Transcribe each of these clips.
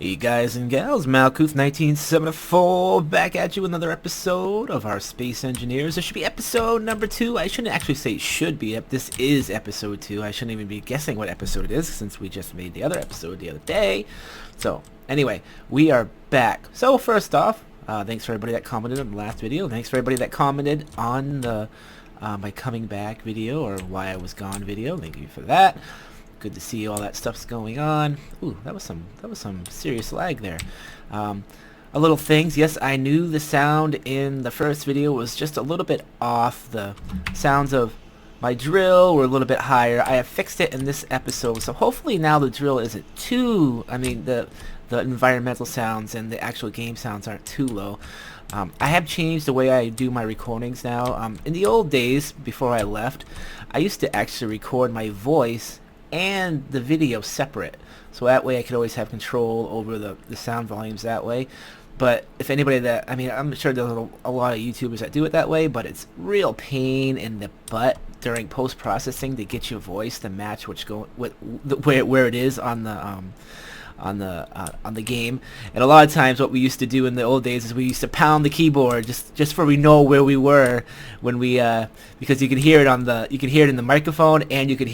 Hey guys and gals, Malkuth1974 back at you with another episode of our Space Engineers. This should be episode number 2. I shouldn't actually say should be. This is episode 2. I shouldn't even be guessing what episode it is since we just made the other episode the other day. So anyway, we are back. So first off, thanks for everybody that commented on the last video. Thanks for everybody that commented on the my coming back video or why I was gone video. Thank you for that. Good to see all that stuff's going on. Ooh, that was some serious lag there. A little things. Yes, I knew the sound in the first video was just a little bit off. The sounds of my drill were a little bit higher. I have fixed it in this episode, so hopefully now the drill isn't too. I mean, the environmental sounds and the actual game sounds aren't too low. I have changed the way I do my recordings now. In the old days, before I left, I used to actually record my voice and the video separate, so that way I could always have control over the sound volumes that way. But if anybody that, I mean, I'm sure there's a lot of YouTubers that do it that way, but it's real pain in the butt during post-processing to get your voice to match what's going with where it is on the game. And a lot of times what we used to do in the old days is we used to pound the keyboard just for we know where we were when we because you could hear it in the microphone, and you could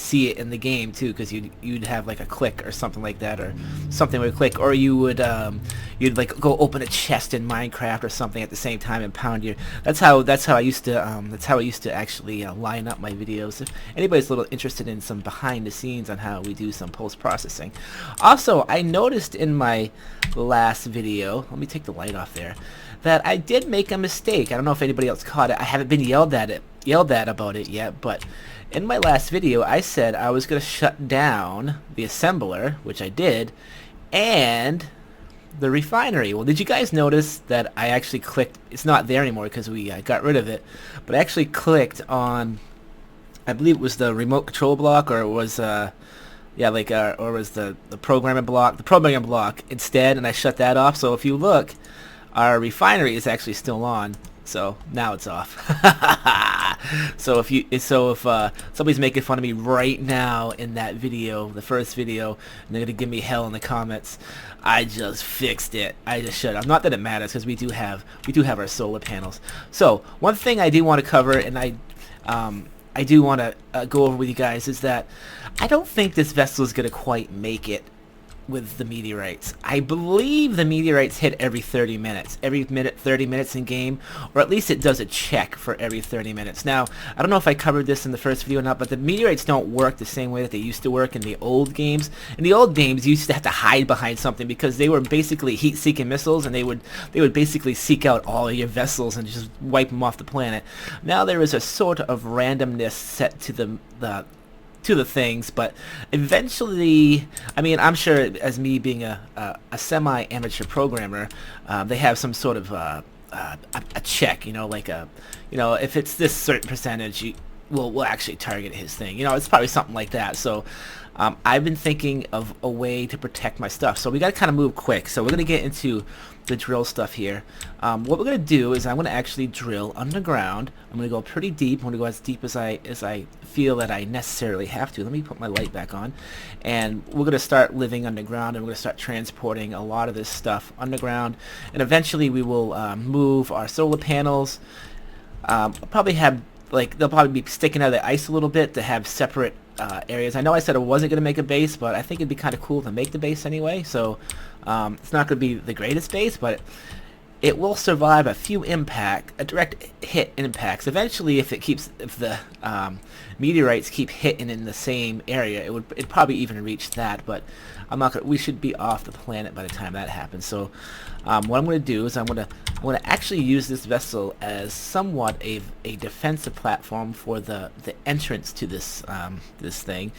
see it in the game too, because you'd have like a click or something like that, or something would click, or you'd like go open a chest in Minecraft or something at the same time and pound your. That's how I used to actually line up my videos. If anybody's a little interested in some behind the scenes on how we do some post processing. Also, I noticed in my last video, let me take the light off there, that I did make a mistake. I don't know if anybody else caught it. I haven't been yelled at about it yet, but in my last video I said I was going to shut down the assembler, which I did, and the refinery. Well, did you guys notice that I actually clicked? It's not there anymore because we got rid of it, but I actually clicked on, I believe it was the remote control block, or it was yeah, like or was the programming block instead, and I shut that off. So if you look, our refinery is actually still on. So now it's off. So if somebody's making fun of me right now in that video, the first video, and they're gonna give me hell in the comments, I just fixed it. I just shut it. Not that it matters, because we do have our solar panels. So one thing I do want to cover, and I do want to go over with you guys, is that I don't think this vessel is going to quite make it with the meteorites. I believe the meteorites hit every 30 minutes. Every minute, 30 minutes in game, or at least it does a check for every 30 minutes. Now, I don't know if I covered this in the first video or not, but the meteorites don't work the same way that they used to work in the old games. In the old games, you used to have to hide behind something because they were basically heat-seeking missiles, and they would basically seek out all of your vessels and just wipe them off the planet. Now there is a sort of randomness set to the things, but eventually, I mean, I'm sure, as me being a semi-amateur programmer, they have some sort of a check, like if it's this certain percentage, we'll actually target his thing. It's probably something like that. So I've been thinking of a way to protect my stuff. So we got to kind of move quick. So we're going to get into the drill stuff here. What we're going to do is I'm going to actually drill underground. I'm going to go pretty deep. I'm going to go as deep as I feel that I necessarily have to. Let me put my light back on. And we're going to start living underground, and we're going to start transporting a lot of this stuff underground. And eventually we will move our solar panels. Probably have, they'll probably be sticking out of the ice a little bit to have separate areas. I know I said I wasn't going to make a base, but I think it'd be kind of cool to make the base anyway. So it's not going to be the greatest base, but it will survive a few direct hit impacts. Eventually, if the meteorites keep hitting in the same area, it'd probably even reach that. But we should be off the planet by the time that happens. So what I'm going to do is I'm going to actually use this vessel as somewhat a defensive platform for the entrance to this this thing,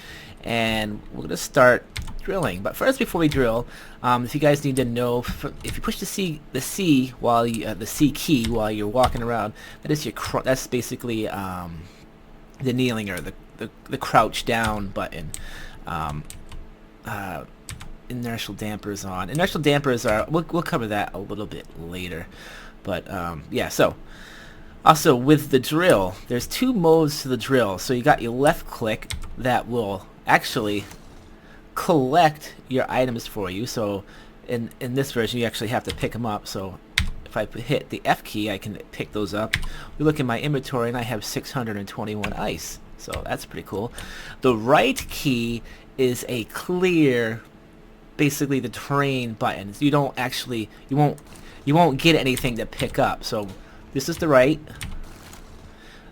and we're going to start drilling. But first, before we drill, if you guys need to know, if you push the C key while you're walking around, that's basically the kneeling, or the crouch down button. Inertial dampers on. Inertial dampers are, we'll cover that a little bit later, but yeah. So also with the drill, there's two modes to the drill. So you got your left click that will actually collect your items for you. So in this version, you actually have to pick them up. So if I hit the F key, I can pick those up. We look in my inventory, and I have 621 ice. So that's pretty cool. The right key is a clear, basically the terrain button. You don't actually, you won't get anything to pick up. So this is the right.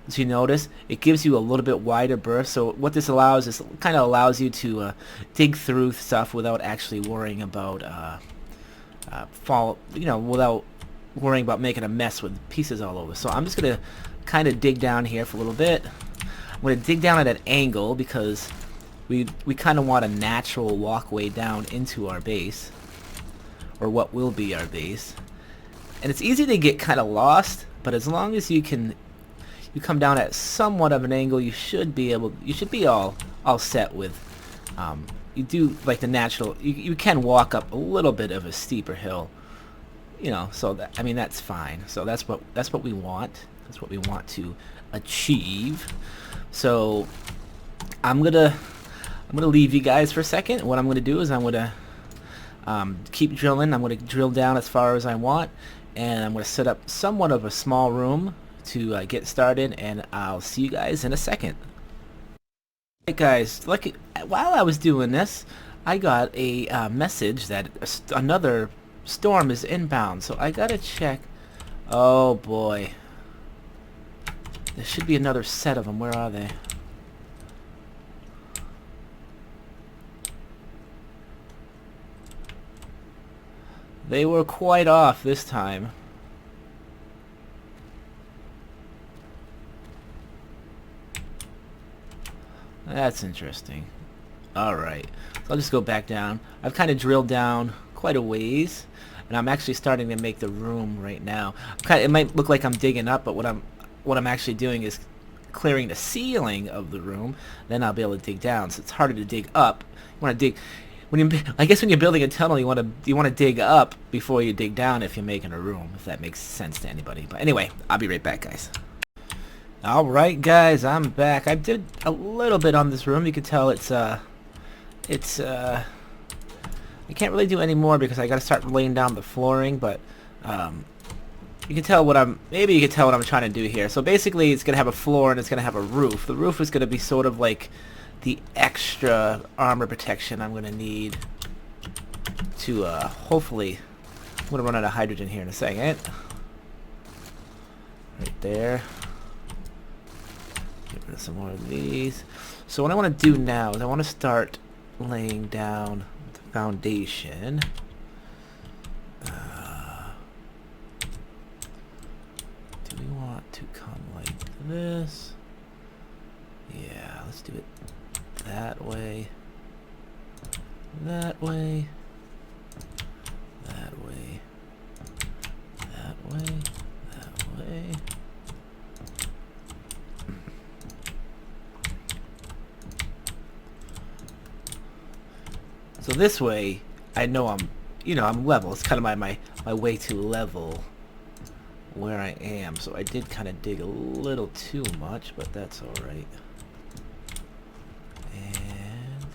As you notice, it gives you a little bit wider berth. So what this allows is kind of allows you to dig through stuff without actually worrying about without worrying about making a mess with pieces all over. So I'm just gonna kind of dig down here for a little bit. I'm gonna dig down at an angle because we kind of want a natural walkway down into our base, or what will be our base. And it's easy to get kind of lost, but as long as you come down at somewhat of an angle, you should be all set with you do like the natural, you can walk up a little bit of a steeper hill, so that, I mean, that's fine. So that's what we want. That's what we want to achieve. So I'm gonna leave you guys for a second. What I'm gonna do is I'm gonna keep drilling. I'm gonna drill down as far as I want, and I'm gonna set up somewhat of a small room to get started, and I'll see you guys in a second. Hey guys, while I was doing this, I got a message that another storm is inbound, so I gotta check. Oh boy, there should be another set of them. Where are they? They were quite off this time. That's interesting. Alright, so I'll just go back down. I've kind of drilled down quite a ways, and I'm actually starting to make the room right now. It might look like I'm digging up, but what I'm actually doing is clearing the ceiling of the room. Then I'll be able to dig down. So it's harder to dig up. You want to dig I guess when you're building a tunnel, you want to dig up before you dig down if you're making a room, if that makes sense to anybody. But anyway, I'll be right back, guys. Alright guys, I'm back. I did a little bit on this room. You can tell I can't really do any more because I gotta start laying down the flooring, but you can tell what I'm trying to do here. So basically it's gonna have a floor and it's gonna have a roof. The roof is gonna be sort of like the extra armor protection I'm gonna need to hopefully, I'm gonna run out of hydrogen here in a second. Right there. Get rid of some more of these. So what I want to do now is I want to start laying down the foundation. Do we want to come like this? Yeah, let's do it that way. That way. That way. That way. That way. So this way, I know I'm level. It's kind of my way to level where I am. So I did kind of dig a little too much, but that's all right. And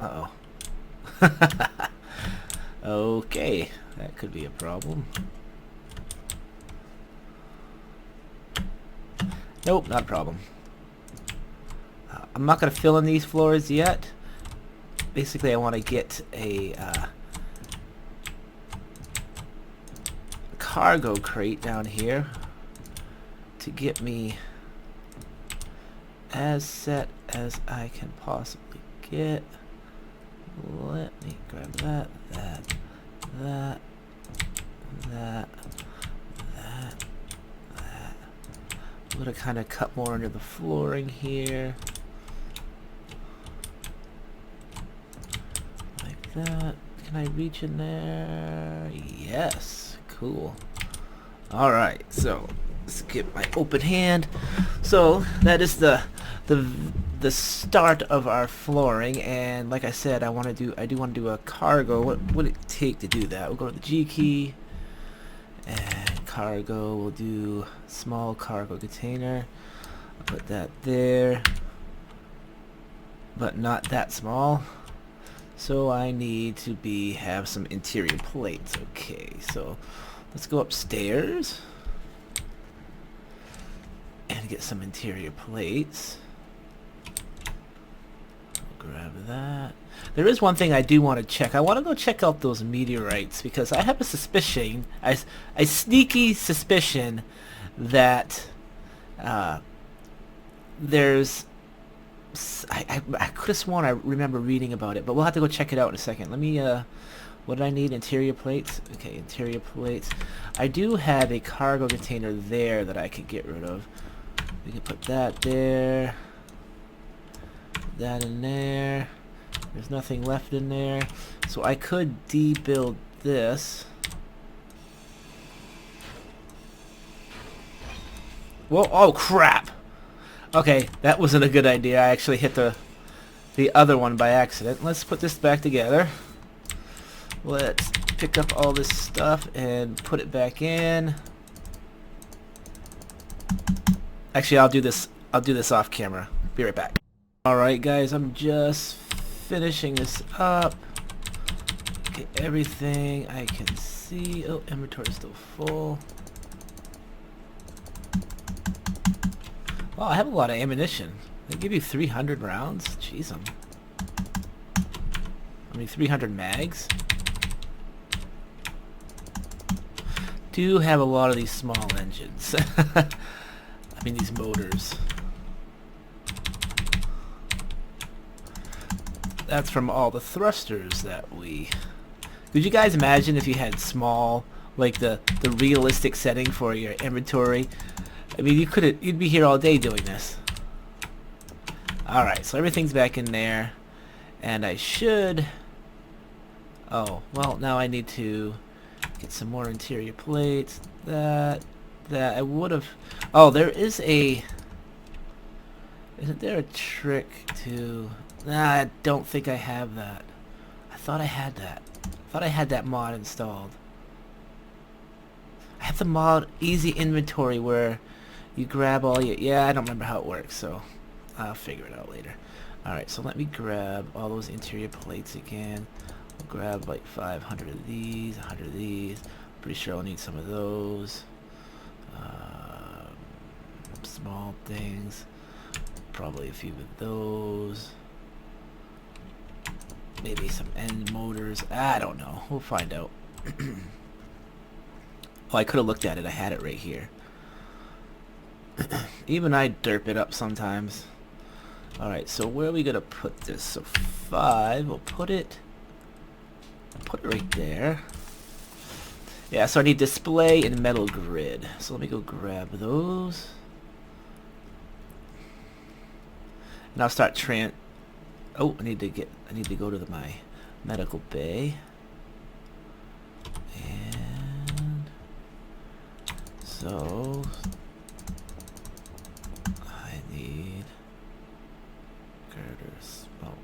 uh-oh. Okay, that could be a problem. Nope, not a problem. I'm not going to fill in these floors yet. Basically, I want to get a cargo crate down here to get me as set as I can possibly get. Let me grab that, that, that, that, that, that. I'm gonna kind of cut more into the flooring here. Like that. Can I reach in there? Yes. Cool. Alright, so Let's get my open hand. So that is the start of our flooring, and like I said, I do want to do a cargo. What would it take to do that? We'll go to the G key, and cargo. We'll do small cargo container. I'll put that there, but not that small. So I need to have some interior plates. Okay, so let's go upstairs and get some interior plates. I'll grab that. There is one thing I do want to check. I want to go check out those meteorites because I have a suspicion, a sneaky suspicion that there's I could have sworn I remember reading about it, but we'll have to go check it out in a second. Let me, what did I need? Interior plates? Okay, interior plates. I do have a cargo container there that I could get rid of. We can put that there. That in there. There's nothing left in there. So I could debuild this. Whoa, oh crap! Okay, that wasn't a good idea. I actually hit the other one by accident. Let's put this back together. Let's pick up all this stuff and put it back in. Actually, I'll do this off camera. Be right back. Alright guys, I'm just finishing this up. Get everything I can see. Oh, inventory is still full. Wow, I have a lot of ammunition. They give you 300 rounds? Jeez, I mean 300 mags? Do have a lot of these small engines. I mean these motors. That's from all the thrusters that we... Could you guys imagine if you had small, like the realistic setting for your inventory? I mean, you'd be here all day doing this. Alright, so everything's back in there. And I should... Oh, well, now I need to get some more interior plates. That I would have... Oh, there is a... Isn't there a trick to... Nah, I don't think I have that. I thought I had that. I thought I had that mod installed. I have the mod Easy Inventory where you grab all your... Yeah, I don't remember how it works, so I'll figure it out later. Alright, so let me grab all those interior plates again. I'll grab like 500 of these, 100 of these. Pretty sure I'll need some of those. Small things. Probably a few of those. Maybe some end motors. I don't know. We'll find out. Oh, I could have looked at it. I had it right here. Even I derp it up sometimes. Alright, so where are we going to put this? So 5, we'll put it right there. Yeah, so I need display and metal grid. So let me go grab those. And I'll start oh, I need to go to my medical bay. And so I need girders. Oh,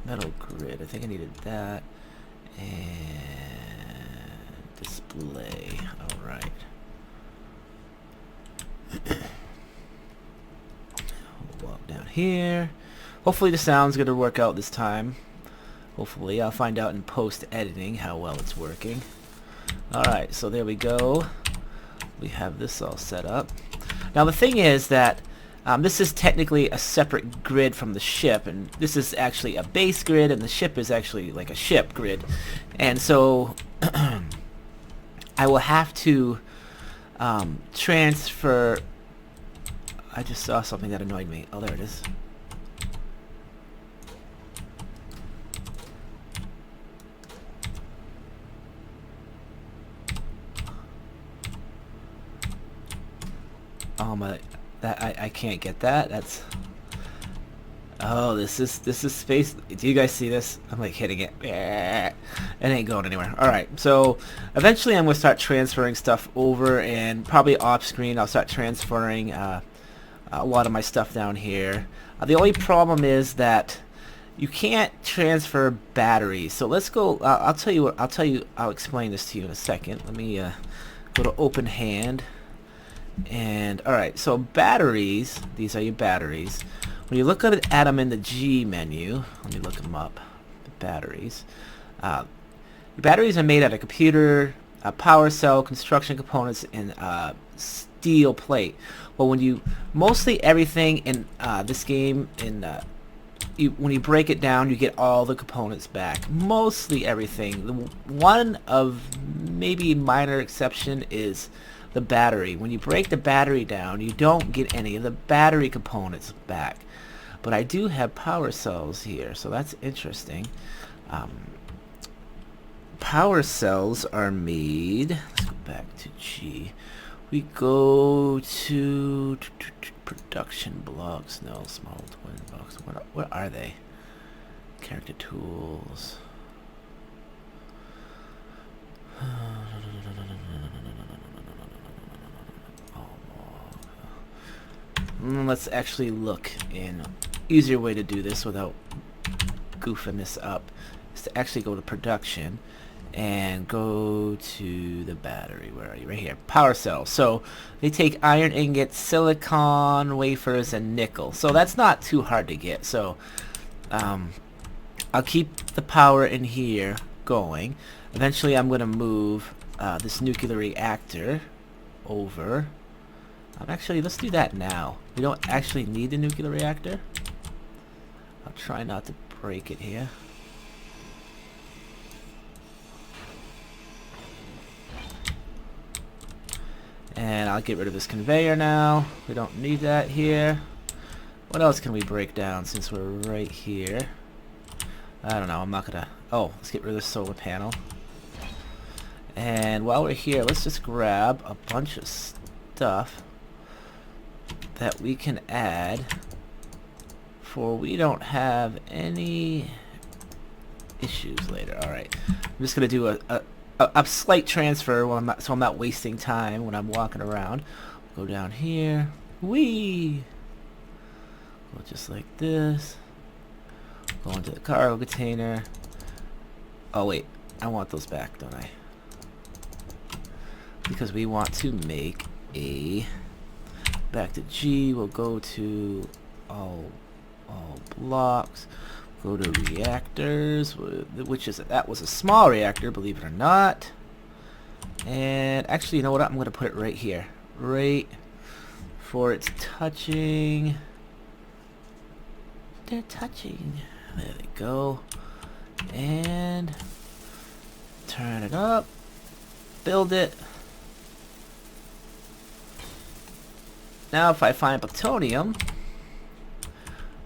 metal grid. I think I needed that. And display. Alright. We'll walk down here. Hopefully the sound's going to work out this time. Hopefully. I'll find out in post-editing how well it's working. Alright, so there we go. We have this all set up. Now the thing is that this is technically a separate grid from the ship, and this is actually a base grid, and the ship is actually like a ship grid. And so I will have to transfer... I just saw something that annoyed me. Oh, there it is. Oh my, I can't get that. That's... Oh, this is space. Do you guys see this? I'm like hitting it. It ain't going anywhere. Alright, so eventually I'm going to start transferring stuff over, and probably off screen I'll start transferring a lot of my stuff down here. The only problem is that you can't transfer batteries. So let's go, I'll explain this to you in a second. Let me go to open hand. And alright, so batteries, these are your batteries. When you look at them in the G menu, let me look them up, the batteries. Your batteries are made out of computer, power cell, construction components, and steel plate. Well, when you, mostly everything in this game, when you break it down, you get all the components back. Mostly everything. The one of maybe minor exception is the battery. When you break the battery down, you don't get any of the battery components back. But I do have power cells here, so that's interesting. Power cells are made, let's go back to G. We go to production blocks, no, small twin blocks. Where are they? Character tools. Let's actually look, in easier way to do this without goofing this up is to actually go to production and go to the battery. Where are you? Right here. Power cells. So they take iron ingots, silicon wafers, and nickel. So that's not too hard to get. So I'll keep the power in here going. Eventually I'm going to move this nuclear reactor over. Actually, let's do that now. We don't actually need the nuclear reactor. I'll try not to break it here. And I'll get rid of this conveyor now. We don't need that here. What else can we break down since we're right here? I don't know. I'm not gonna... Oh, let's get rid of this solar panel. And while we're here, let's just grab a bunch of stuff that we can add, for we don't have any issues later. Alright, I'm just gonna do a slight transfer while so I'm not wasting time when I'm walking around. Go down here, whee, go just like this, go into the cargo container. Oh wait, I want those back, don't I? Because we want to make a, back to G, we'll go to all blocks, go to reactors, which is, that was a small reactor, believe it or not. And actually, you know what, I'm going to put it right here, right for it's touching. They're touching. There they go. And turn it up, build it. Now if I find plutonium,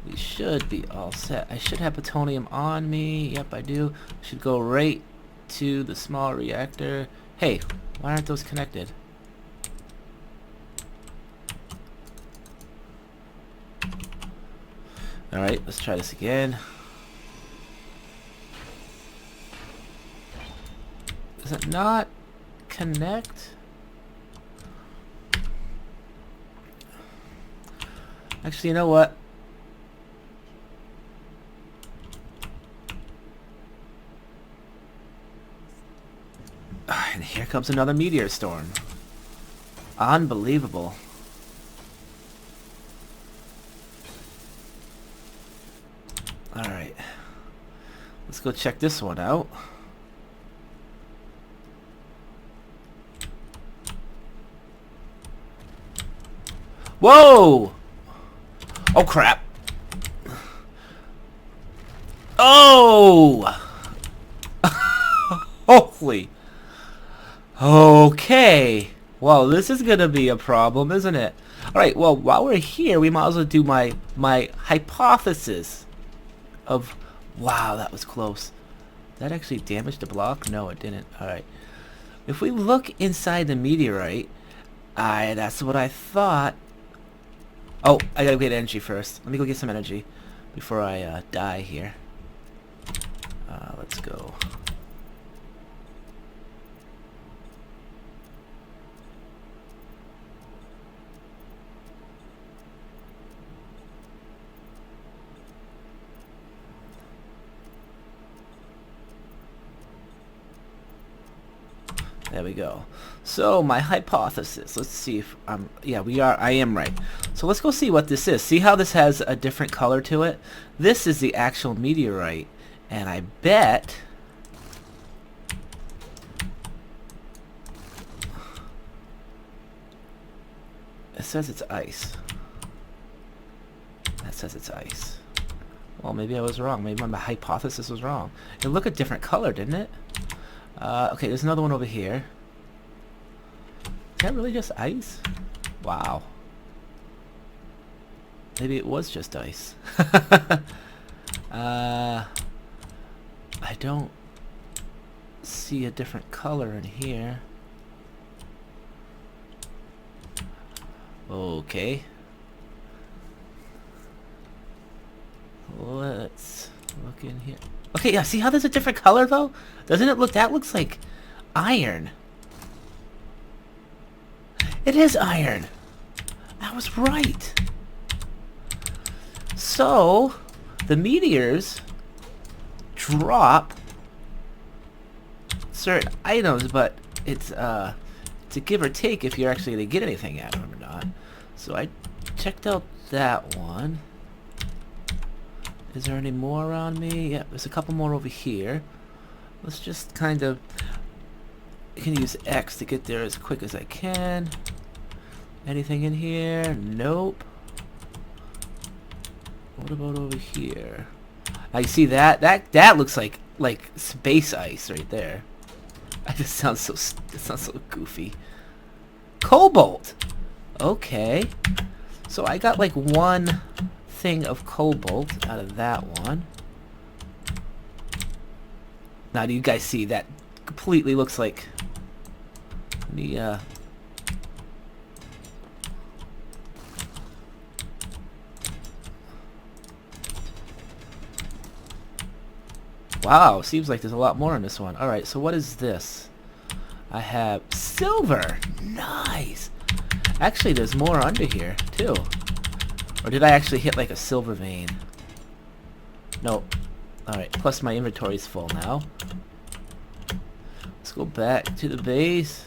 we should be all set. I should have plutonium on me. Yep, I do. I should go right to the small reactor. Hey, why aren't those connected? Alright, let's try this again. Does it not connect? Actually, you know what? And here comes another meteor storm. Unbelievable. Alright. Let's go check this one out. Whoa! Oh crap. Oh! Holy. Okay. Well, this is gonna be a problem, isn't it? Alright, well, while we're here, we might as well do my hypothesis of... Wow, that was close. Did that actually damage the block? No, it didn't. Alright. If we look inside the meteorite, that's what I thought. Oh, I gotta get energy first. Let me go get some energy before I die here. Let's go. There we go. So my hypothesis, let's see if I am right. So let's go see what this is. See how this has a different color to it? This is the actual meteorite, and I bet it says it's ice. That says it's ice. Well, maybe I was wrong. Maybe my hypothesis was wrong. It looked a different color, didn't it? Okay, there's another one over here. Is that really just ice? Wow. Maybe it was just ice. I don't see a different color in here. Okay. Let's look in here. Okay, yeah, see how there's a different color though? Doesn't it look, that looks like iron. It is iron. I was right. So, the meteors drop certain items, but it's a give or take if you're actually going to get anything out of them or not. So I checked out that one. Is there any more around me? Yeah, there's a couple more over here. Let's just kind of... I can use X to get there as quick as I can. Anything in here? Nope. What about over here? I see that. That looks like space ice right there. That just sounds so. It sounds so goofy. Cobalt. Okay. So I got like one thing of cobalt out of that one. Now, do you guys see that? Completely looks like the wow, seems like there's a lot more in this one. Alright, so what is this? I have silver. Nice. Actually, there's more under here, too. Or did I actually hit like a silver vein? Nope. Alright, plus my inventory's full now. Let's go back to the base.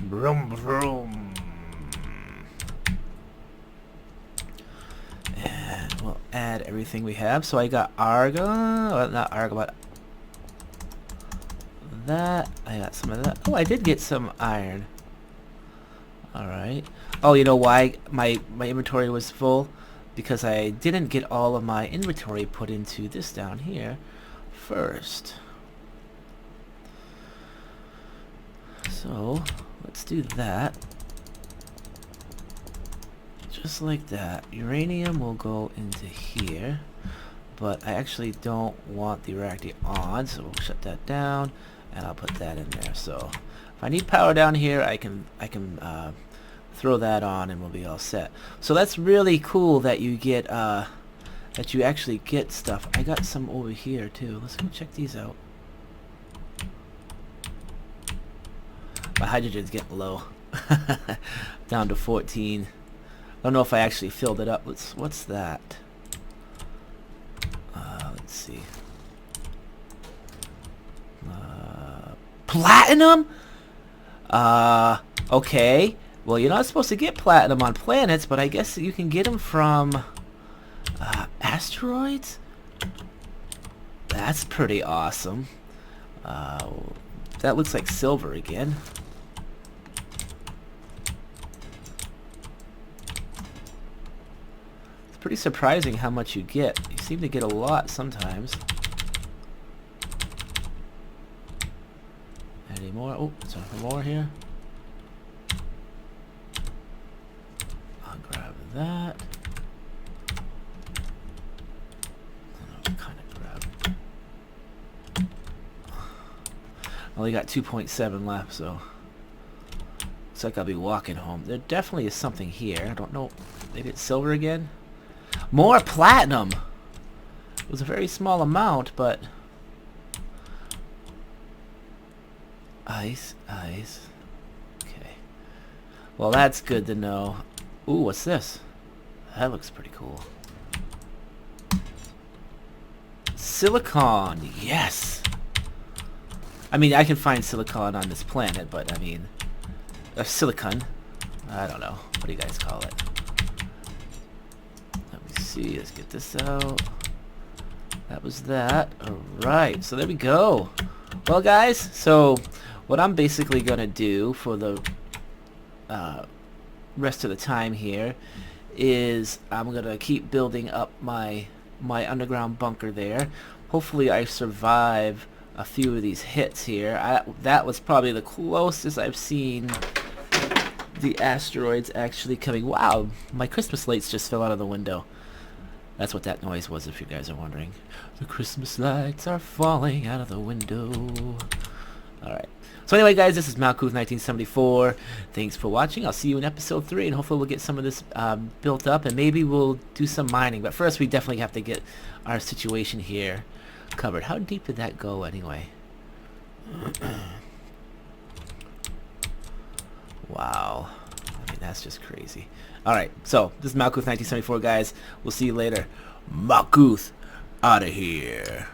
Vroom, vroom. And we'll add everything we have. So I got argon. Well, not argon, but that. I got some of that. Oh, I did get some iron. Alright. Oh, you know why my inventory was full? Because I didn't get all of my inventory put into this down here first. So, let's do that. Just like that. Uranium will go into here. But I actually don't want the reactor on, so we'll shut that down. And I'll put that in there. So, if I need power down here, I can throw that on and we'll be all set. So that's really cool that you get that you actually get stuff. I got some over here too. Let's go check these out. My hydrogen's getting low. Down to 14. I don't know if I actually filled it up. What's that? Let's see. Platinum? Okay. Well, you're not supposed to get platinum on planets, but I guess you can get them from asteroids? That's pretty awesome. That looks like silver again. It's pretty surprising how much you get. You seem to get a lot sometimes. Any more? Oh, is there more here? I'll grab that. Kind of grab. Only got 2.7 left, so looks like I'll be walking home. There definitely is something here. I don't know. Maybe it's silver again. More platinum. It was a very small amount, but ice. Okay. Well, that's good to know. Ooh, what's this? That looks pretty cool. Silicon, yes. I mean, I can find silicon on this planet, but I mean, silicon. I don't know. What do you guys call it? Let me see. Let's get this out. That was that. Alright, so there we go. Well, guys, so what I'm basically going to do for the rest of the time here is I'm going to keep building up my underground bunker there. Hopefully I survive a few of these hits here. That was probably the closest I've seen the asteroids actually coming. Wow, my Christmas lights just fell out of the window. That's what that noise was, if you guys are wondering. The Christmas lights are falling out of the window. Alright. So anyway, guys, this is Malkuth1974. Thanks for watching. I'll see you in episode 3, and hopefully we'll get some of this built up, and maybe we'll do some mining. But first, we definitely have to get our situation here covered. How deep did that go, anyway? Wow. I mean, that's just crazy. Alright, so this is Malkuth1974, guys. We'll see you later. Malkuth, out of here.